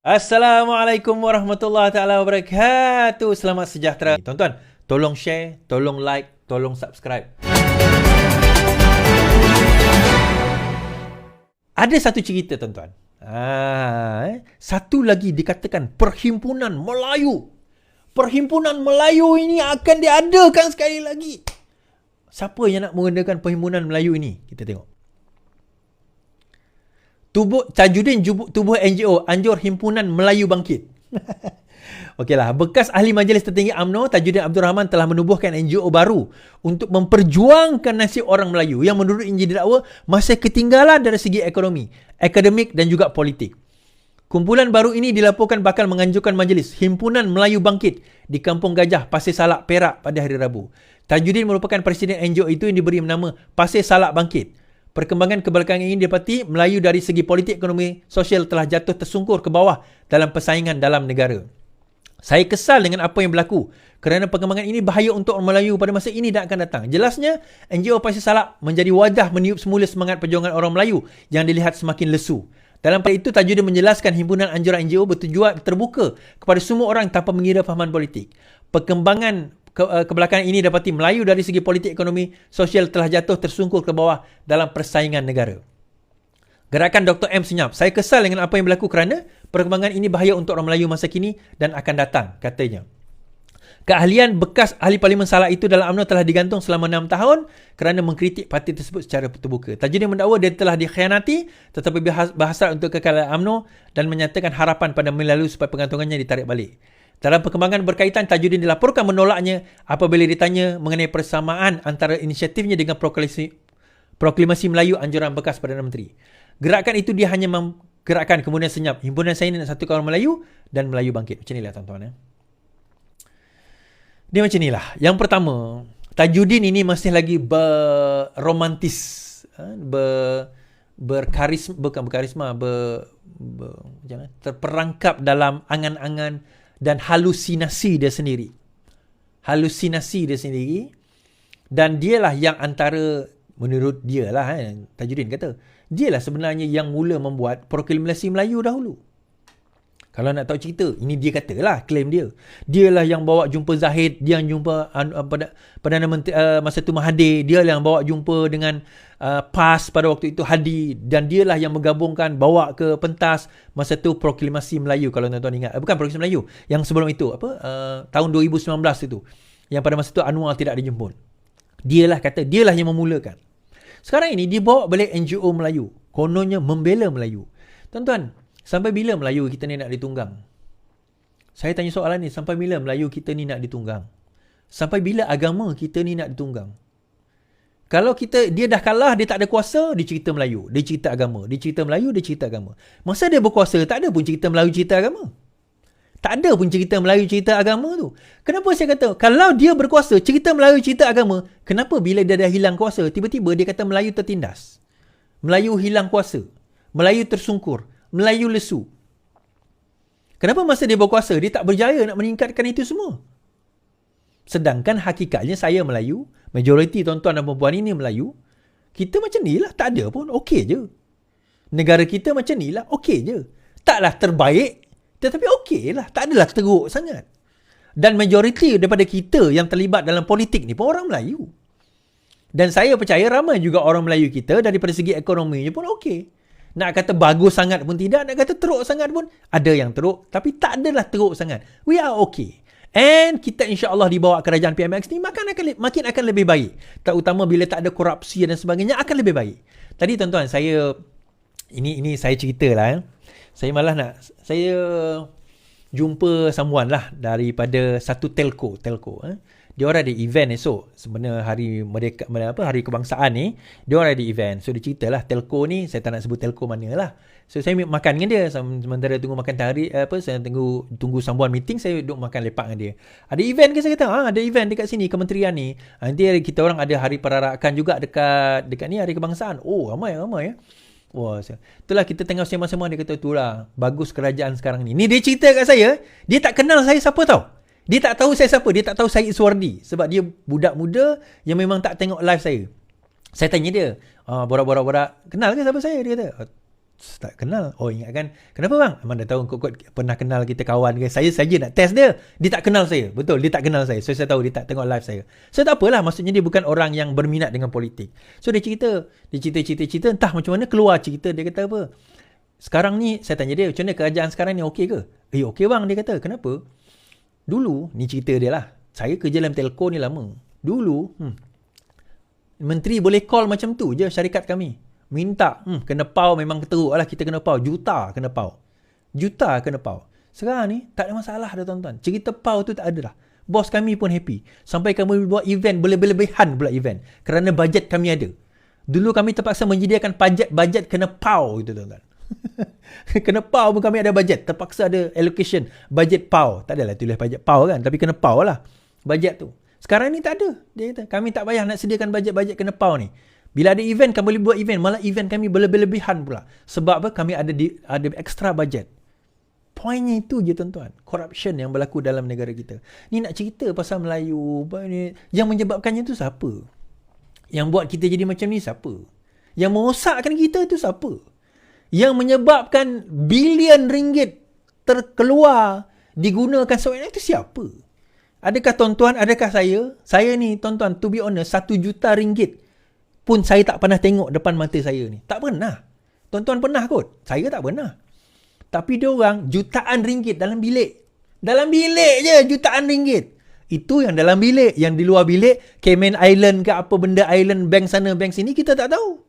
Assalamualaikum warahmatullahi taala wabarakatuh. Selamat sejahtera. Tuan-tuan, tolong share, tolong like, tolong subscribe. Ada satu cerita tuan-tuan. Satu lagi dikatakan Perhimpunan Melayu. Perhimpunan Melayu ini akan diadakan sekali lagi. Siapa yang nak mengadakan Perhimpunan Melayu ini? Kita tengok. Tajudin tubuh NGO anjur Himpunan Melayu bangkit. Okeylah, bekas ahli majlis tertinggi UMNO Tajudin Abdul Rahman telah menubuhkan NGO baru untuk memperjuangkan nasib orang Melayu yang menurutnya didakwa masih ketinggalan dari segi ekonomi, akademik dan juga politik. Kumpulan baru ini dilaporkan bakal menganjurkan majlis Himpunan Melayu Bangkit di Kampung Gajah, Pasir Salak, Perak pada hari Rabu. Tajudin merupakan presiden NGO itu yang diberi nama Pasir Salak Bangkit. Perkembangan kebelakangan ini didapati Melayu dari segi politik, ekonomi, sosial telah jatuh tersungkur ke bawah dalam persaingan dalam negara. Saya kesal dengan apa yang berlaku kerana perkembangan ini bahaya untuk orang Melayu pada masa ini dan akan datang. Jelasnya, NGO Pasir Salak menjadi wadah meniup semula semangat perjuangan orang Melayu yang dilihat semakin lesu. Dalam pada itu, Tajudin menjelaskan himpunan anjuran NGO bertujuan terbuka kepada semua orang tanpa mengira fahaman politik. Perkembangan kebelakangan ini dapati Melayu dari segi politik, ekonomi, sosial telah jatuh tersungkur ke bawah dalam persaingan negara. Gerakan Dr. M senyap. Saya kesal dengan apa yang berlaku kerana perkembangan ini bahaya untuk orang Melayu masa kini dan akan datang, katanya. Keahlian bekas ahli Parlimen Salak itu dalam UMNO telah digantung selama 6 tahun kerana mengkritik parti tersebut secara terbuka. Tajudin mendakwa dia telah dikhianati tetapi berhasrat untuk kekalahan UMNO dan menyatakan harapan pada Melayu supaya pengantungannya ditarik balik. Dalam perkembangan berkaitan, Tajudin dilaporkan menolaknya apabila ditanya mengenai persamaan antara inisiatifnya dengan proklamasi Melayu anjuran bekas Perdana Menteri. Gerakan itu dia hanya menggerakkan kemudian senyap. Himpunan saya ini nak satukan orang Melayu dan Melayu bangkit. Macam inilah tuan-tuan. Dia macam inilah. Yang pertama, Tajudin ini masih lagi berromantis, berkarisma, terperangkap dalam angan-angan dan halusinasi dia sendiri. Dan dialah yang antara, menurut dialah, Tajudin kata, dialah sebenarnya yang mula membuat proklamasi Melayu dahulu. Kalau nak tahu cerita, ini dia katalah, klaim dia. Dialah yang bawa jumpa Zahid, dia yang jumpa Perdana Menteri masa tu Mahathir, dialah yang bawa jumpa dengan PAS pada waktu itu Hadi, dan dialah yang menggabungkan, bawa ke pentas masa tu proklamasi Melayu, kalau tuan-tuan ingat. Bukan proklamasi Melayu, yang sebelum itu, tahun 2019 itu, yang pada masa tu Anwar tidak dijemput. Dialah kata, dialah yang memulakan. Sekarang ini dia bawa balik NGO Melayu, kononnya membela Melayu. Tuan-tuan, sampai bila Melayu kita ni nak ditunggang? Saya tanya soalan ni, sampai bila Melayu kita ni nak ditunggang? Sampai bila agama kita ni nak ditunggang? Kalau dia dah kalah, dia tak ada kuasa, dia cerita Melayu, dia cerita agama, dia cerita Melayu, dia cerita agama. Masa dia berkuasa, tak ada pun cerita Melayu, cerita agama. Tak ada pun cerita Melayu, cerita agama tu. Kenapa saya kata, kalau dia berkuasa, cerita Melayu, cerita agama, kenapa bila dia dah hilang kuasa, tiba-tiba dia kata Melayu tertindas? Melayu hilang kuasa. Melayu tersungkur. Melayu lesu. Kenapa masa dia berkuasa, dia tak berjaya nak meningkatkan itu semua? Sedangkan hakikatnya saya Melayu, majoriti tuan-tuan dan perempuan ini Melayu, kita macam ni lah, tak ada pun, okey je. Negara kita macam ni lah, okey je. Taklah terbaik, tetapi okey lah, tak adalah teruk sangat. Dan majoriti daripada kita yang terlibat dalam politik ni pun orang Melayu. Dan saya percaya ramai juga orang Melayu kita daripada segi ekonominya pun okey. Nak kata bagus sangat pun tidak, nak kata teruk sangat pun, ada yang teruk, tapi tak adalah teruk sangat. We are okay. And kita insya-Allah dibawa kerajaan PMX ni makin akan lebih baik. Terutama bila tak ada korupsi dan sebagainya, akan lebih baik. Tadi tuan-tuan, saya ini saya ceritalah. Saya jumpa someone lah daripada satu telco. Dia orang ada event esok. Sebenarnya hari Merdeka, hari kebangsaan ni, dia orang ada event. So dia ceritalah telco ni, saya tak nak sebut telco mana lah. So saya makan dengan dia sementara tunggu makan saya tunggu sambungan meeting, saya duduk makan lepak dengan dia. Ada event ke, saya kata? Ada event dekat sini kementerian ni. Nanti kita orang ada hari perarakan juga dekat ni hari kebangsaan. Oh, ramai ya. Wah, itulah kita tengok sama-sama. Dia kata itulah bagus kerajaan sekarang ni. Ni dia cerita kat saya, dia tak kenal saya siapa tau. Dia tak tahu saya siapa, dia tak tahu saya Iswardi sebab dia budak muda yang memang tak tengok live saya. Saya tanya dia, borak-borak, kenal ke siapa saya? Dia kata, Tak kenal. Oh, ingatkan. Kenapa bang? Abang dah tahu kot pernah kenal kita kawan ke. Saya saja nak test dia. Dia tak kenal saya. Betul, dia tak kenal saya. So, saya tahu dia tak tengok live saya. So, tak apalah. Maksudnya dia bukan orang yang berminat dengan politik. So, dia cerita. Entah macam mana keluar cerita. Dia kata apa? Sekarang ni, saya tanya dia, macam mana kerajaan sekarang ni okey ke? Okey bang, dia kata. Kenapa? Dulu, ni cerita dia lah. Saya kerja dalam telco ni lama. Dulu, menteri boleh call macam tu je syarikat kami. Minta, kena pau memang teruk lah, kita kena pau. Juta kena pau. Sekarang ni, tak ada masalah dah tuan-tuan. Cerita pau tu tak ada dah. Bos kami pun happy. Sampai kami buat event, berlebihan pula event. Kerana bajet kami ada. Dulu kami terpaksa menyediakan bajet kena pau gitu tuan-tuan. Kena pau pun kami ada bajet. Terpaksa ada allocation, bajet pau. Tak adalah tulis bajet pau kan, tapi kena pau lah bajet tu. Sekarang ni tak ada. Dia kata, kami tak payah nak sediakan bajet-bajet kena pau ni. Bila ada event, kami boleh buat event. Malah event kami berlebihan pula. Sebab apa? Kami ada extra budget. Poinnya itu je tuan-tuan. Corruption yang berlaku dalam negara kita. Ni nak cerita pasal Melayu. Yang menyebabkannya tu siapa? Yang buat kita jadi macam ni siapa? Yang merosakkan kita tu siapa? Yang menyebabkan bilion ringgit terkeluar digunakan sewenang itu siapa? Adakah tuan-tuan, adakah saya? Saya ni tuan-tuan, to be honest, 1 juta ringgit pun saya tak pernah tengok depan mata saya ni. Tak pernah. Tuan-tuan pernah kot? Saya tak pernah. Tapi diorang jutaan ringgit dalam bilik. Dalam bilik je jutaan ringgit. Itu yang dalam bilik. Yang di luar bilik, Cayman Island ke apa benda island, bank sana, bank sini, kita tak tahu.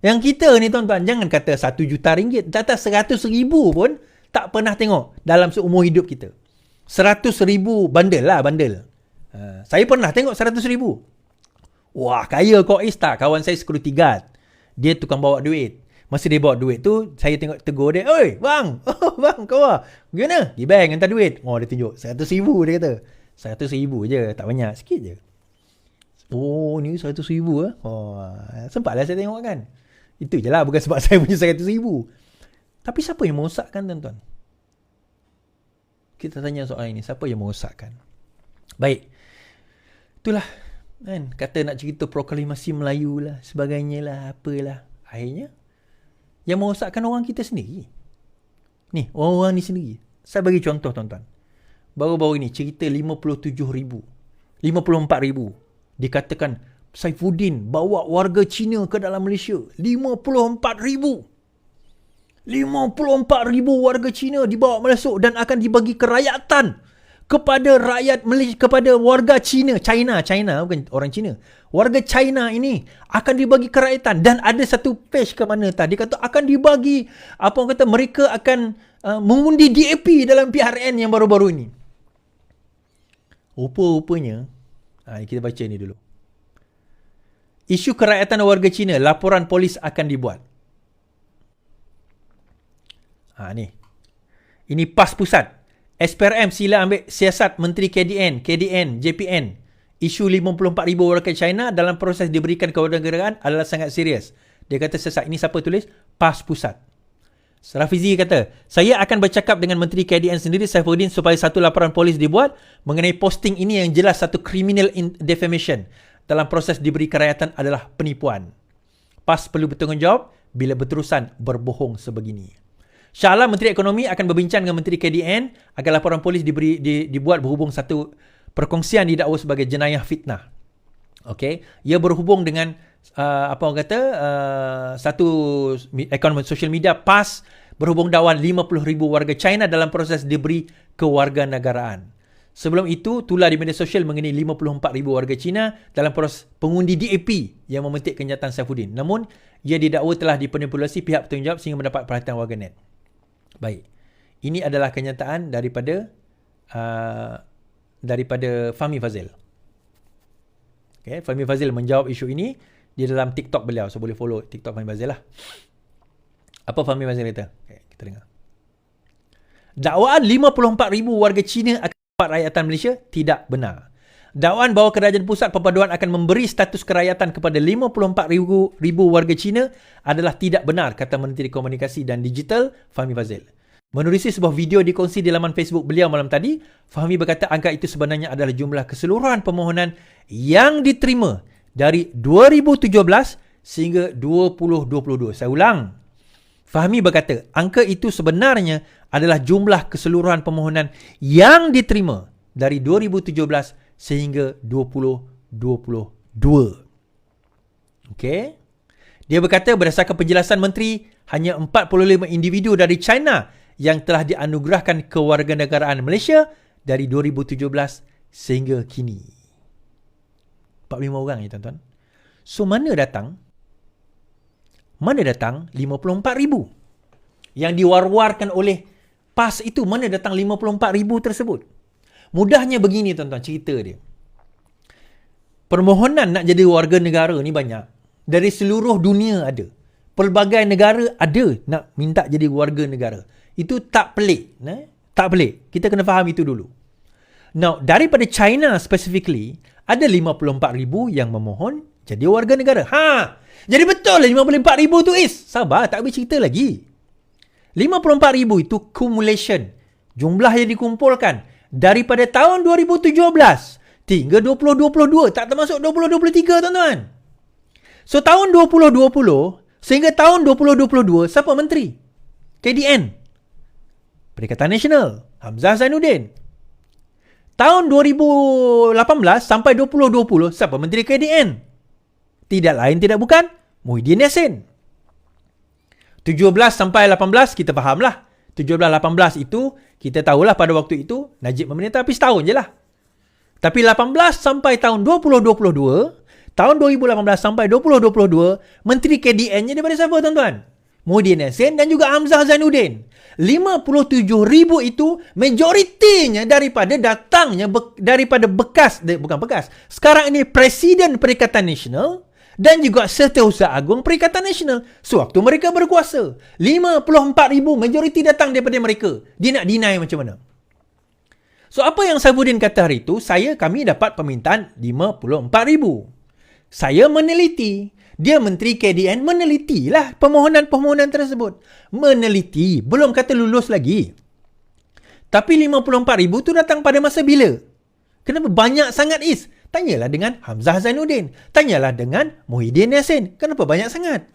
Yang kita ni tuan-tuan, jangan kata 1 juta ringgit. Kata 100,000 pun tak pernah tengok dalam seumur hidup kita. 100,000 bandel lah, bandel. Saya pernah tengok 100,000. Wah, kaya kau tak? Kawan saya security guard. Dia tukang bawa duit. Masa dia bawa duit tu, saya tengok tegur dia. Oi, bang! Oh, bang, kau lah. Gimana? Di bank, hantar duit. Oh, dia tunjuk. 100,000 dia kata. 100,000 je, tak banyak. Sikit je. Oh, ni 100,000 lah. Oh, sempatlah saya tengok kan. Itu je lah, bukan sebab saya punya 100,000. Tapi siapa yang merosakkan tuan-tuan? Kita tanya soal ini. Siapa yang merosakkan? Baik. Itulah. Kan? Kata nak cerita proklamasi Melayu lah, sebagainya lah, apalah. Akhirnya, yang merosakkan orang kita sendiri. Ni, orang-orang ni sendiri. Saya bagi contoh tuan-tuan. Baru-baru ini, cerita 57,000. 54,000. Dikatakan, Saifuddin bawa warga Cina ke dalam Malaysia. 54,000. 54,000 warga Cina dibawa masuk dan akan dibagi kerakyatan kepada rakyat Malaysia, kepada warga China bukan orang Cina. Warga China ini akan dibagi kerakyatan dan ada satu page ke mana tadi kata akan dibagi apa orang kata mereka akan mengundi DAP dalam PRN yang baru-baru ini. Rupa-rupanya kita baca ni dulu. Isu kerakyatan warga Cina, laporan polis akan dibuat. Ni. Ini PAS Pusat. SPRM sila ambil siasat Menteri KDN, JPN. Isu 54,000 warga China dalam proses diberikan kewarganegaraan adalah sangat serius. Dia kata sesat. Ini siapa tulis? PAS Pusat. Rafizi kata, saya akan bercakap dengan Menteri KDN sendiri, Saifuddin, supaya satu laporan polis dibuat mengenai posting ini yang jelas satu criminal defamation. Dalam proses diberi kerakyatan adalah penipuan. PAS perlu bertanggungjawab bila berterusan berbohong sebegini. InsyaAllah Menteri Ekonomi akan berbincang dengan Menteri KDN agar laporan polis dibuat berhubung satu perkongsian didakwa sebagai jenayah fitnah. Okey, ia berhubung dengan apa orang kata satu akaun social media PAS berhubung dakwan 50,000 warga China dalam proses diberi kewarganegaraan. Sebelum itu, tular di media sosial mengenai 54,000 warga Cina dalam proses pengundi DAP yang memetik kenyataan Saifuddin. Namun, ia didakwa telah dimanipulasi pihak bertanggungjawab sehingga mendapat perhatian warganet. Baik. Ini adalah kenyataan daripada Fahmi Fadzil. Okay, Fahmi Fadzil menjawab isu ini di dalam TikTok beliau. So boleh follow TikTok Fahmi Fadzil lah. Apa Fahmi Fadzil kata? Okay, kita dengar. Dakwaan 54,000 warga Cina akan dapat rakyatan Malaysia tidak benar. Dakwaan bahawa Kerajaan Pusat Perpaduan akan memberi status kerakyatan kepada 54,000 warga Cina adalah tidak benar, kata Menteri Komunikasi dan Digital Fahmi Fadzil. Menerusi sebuah video dikongsi di laman Facebook beliau malam tadi, Fahmi berkata angka itu sebenarnya adalah jumlah keseluruhan permohonan yang diterima dari 2017 sehingga 2022. Saya ulang. Fahmi berkata, angka itu sebenarnya adalah jumlah keseluruhan permohonan yang diterima dari 2017 sehingga 2022. Okey. Dia berkata berdasarkan penjelasan menteri, hanya 45 individu dari China yang telah dianugerahkan kewarganegaraan Malaysia dari 2017 sehingga kini. 45 orang ya tuan-tuan. So mana datang 54,000 yang diwar-warkan oleh PAS itu? Mana datang 54,000 tersebut? Mudahnya begini tuan-tuan, cerita dia. Permohonan nak jadi warga negara ni banyak. Dari seluruh dunia ada. Pelbagai negara ada nak minta jadi warga negara. Itu tak pelik. Tak pelik. Kita kena faham itu dulu. Now, daripada China specifically, ada 54,000 yang memohon jadi warga negara. Jadi betul lah 54,000 tu Is. Sabar, tak habis cerita lagi. 54,000 itu cumulation. Jumlah yang dikumpulkan daripada tahun 2017 hingga 2022. Tak termasuk 2023 tuan-tuan. So tahun 2020 sehingga tahun 2022, siapa menteri? KDN. Perikatan Nasional. Hamzah Zainuddin. Tahun 2018 sampai 2020, siapa menteri KDN? Tidak lain tidak bukan Muhyiddin Yassin. 17 sampai 18 kita fahamlah. 17-18 itu kita tahulah pada waktu itu Najib memerintah tapi setahun je lah. Tapi 18 sampai tahun 2022, tahun 2018 sampai 2022, menteri KDN-nya daripada siapa tuan-tuan? Muhyiddin Yassin dan juga Hamzah Zainuddin. 57,000 itu majoritinya daripada datangnya daripada bukan bekas. Sekarang ini Presiden Perikatan Nasional dan juga Setiausaha Agung Perikatan Nasional sewaktu mereka berkuasa. 54,000 majoriti datang daripada mereka. Dia nak deny macam mana? So apa yang Saifuddin kata hari itu, kami dapat permintaan 54,000. Saya meneliti. Dia menteri KDN menelitilah permohonan-permohonan tersebut. Meneliti. Belum kata lulus lagi. Tapi 54,000 tu datang pada masa bila? Kenapa banyak sangat Is? Tanyalah dengan Hamzah Zainuddin. Tanyalah dengan Muhyiddin Yassin. Kenapa banyak sangat?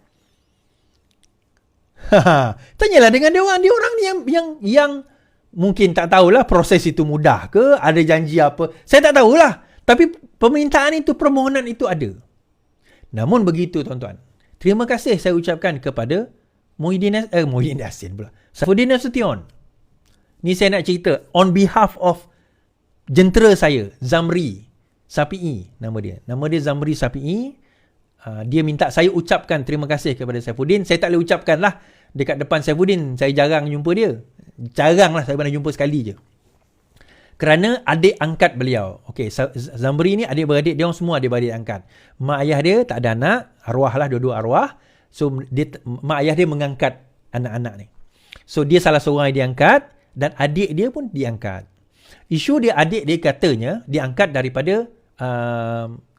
Tanyalah dengan dia orang ni yang mungkin tak tahulah proses itu mudah ke, ada janji apa. Saya tak tahulah. Tapi permintaan itu, permohonan itu ada. Namun begitu tuan-tuan. Terima kasih saya ucapkan kepada Muhyiddin Yassin pula. Saifuddin Nasution. Ni saya nak cerita on behalf of jentera saya, Zamri Sapi'i nama dia. Nama dia Zamri Sapi'i. Dia minta saya ucapkan terima kasih kepada Saifuddin. Saya tak boleh ucapkan lah dekat depan Saifuddin. Saya jarang jumpa dia. Jarang lah, saya pernah jumpa sekali je. Kerana adik angkat beliau. Okey, Zamri ni adik-beradik, dia orang semua adik-beradik angkat. Mak ayah dia tak ada anak, arwah lah, dua-dua arwah. So mak ayah dia mengangkat anak-anak ni. So dia salah seorang yang diangkat dan adik dia pun diangkat. Isu dia, adik dia katanya diangkat daripada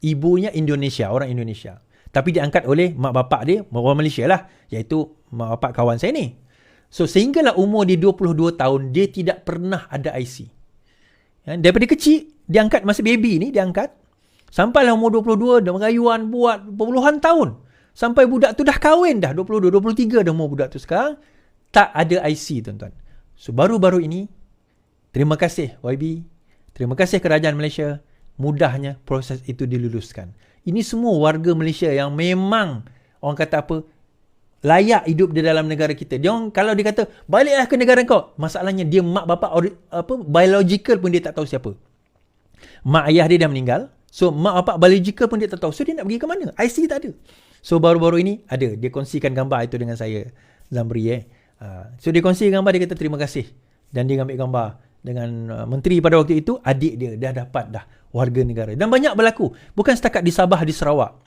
ibunya Indonesia, orang Indonesia. Tapi diangkat oleh mak bapak dia, orang Malaysia lah, iaitu mak bapak kawan saya ni. So sehinggalah umur dia 22 tahun, dia tidak pernah ada IC. Daripada kecil, dia angkat masa baby ni, dia angkat. Sampailah umur 22, dah merayuan buat puluhan tahun. Sampai budak tu dah kahwin dah, 22, 23 dah umur budak tu sekarang. Tak ada IC tuan-tuan. So baru-baru ini, terima kasih YB, terima kasih Kerajaan Malaysia, mudahnya proses itu diluluskan. Ini semua warga Malaysia yang memang, orang kata apa, layak hidup di dalam negara kita. Dia orang, kalau dia kata baliklah ke negara kau, masalahnya dia mak bapak biological pun dia tak tahu siapa. Mak ayah dia dah meninggal. So mak bapak biological pun dia tak tahu. So dia nak pergi ke mana? IC tak ada. So baru-baru ini ada, dia kongsikan gambar itu dengan saya, Zamri. So dia kongsikan gambar, dia kata terima kasih. Dan dia ambil gambar dengan menteri pada waktu itu, adik dia dah dapat dah warga negara. Dan banyak berlaku. Bukan setakat di Sabah, di Sarawak.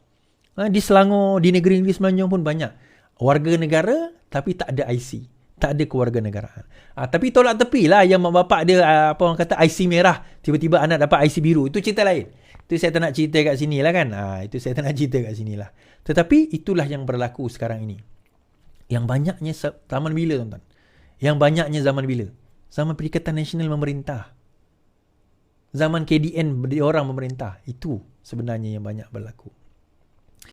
Di Selangor, di negeri-negeri Semenanjung pun banyak. Warga negara tapi tak ada IC, tak ada kewarganegaraan. Tapi tolak tepi lah yang mak bapak dia orang kata IC merah, tiba-tiba anak dapat IC biru. Itu cerita lain. Itu saya tak nak cerita kat sini lah kan. Itu saya tak nak cerita kat sini lah. Tetapi itulah yang berlaku sekarang ini. Yang banyaknya zaman bila tuan-tuan? Yang banyaknya zaman bila? Zaman Perikatan Nasional memerintah. Zaman KDN orang memerintah. Itu sebenarnya yang banyak berlaku.